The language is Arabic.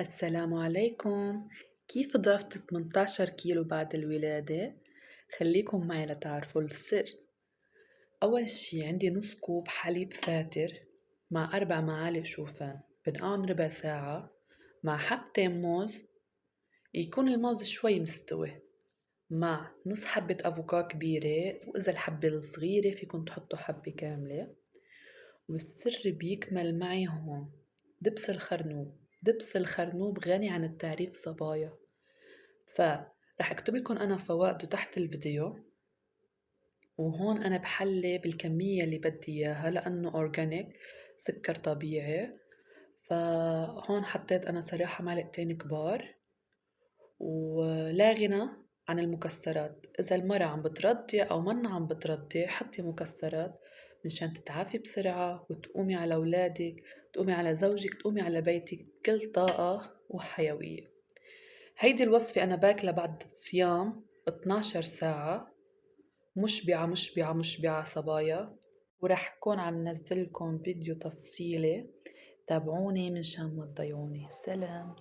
السلام عليكم. كيف ضعفت 18 كيلو بعد الولادة؟ خليكم معي لتعرفوا السر. أول شي عندي نص كوب حليب فاتر مع 4 معالق شوفان بنقعن ربع ساعة مع حبتين موز، يكون الموز شوي مستوي، مع نص حبة أفوكا كبيرة، وإذا الحبة الصغيرة فيكن تحطوا حبة كاملة. والسر بيكمل معي هون، دبس الخرنوب. دبس الخرنوب غني عن التعريف صبايا، فرح اكتب لكم انا فوائده تحت الفيديو. وهون انا بحلي بالكمية اللي بدي اياها لانه اورجانيك، سكر طبيعي. فهون حطيت انا صراحة معلقتين كبار. ولا غنى عن المكسرات، اذا المرة عم بترضع او منا عم بترضع حطي مكسرات مشان تتعافي بسرعة وتقومي على اولادك، تقومي على زوجك، تقومي على بيتك بكل طاقة وحيوية. هيدي الوصفة أنا باكلها بعد صيام 12 ساعة، مشبعة مشبعة مشبعة صبايا. ورح كون عم نزلكم فيديو تفصيلي، تابعوني من شان ما تضيعوني. سلام.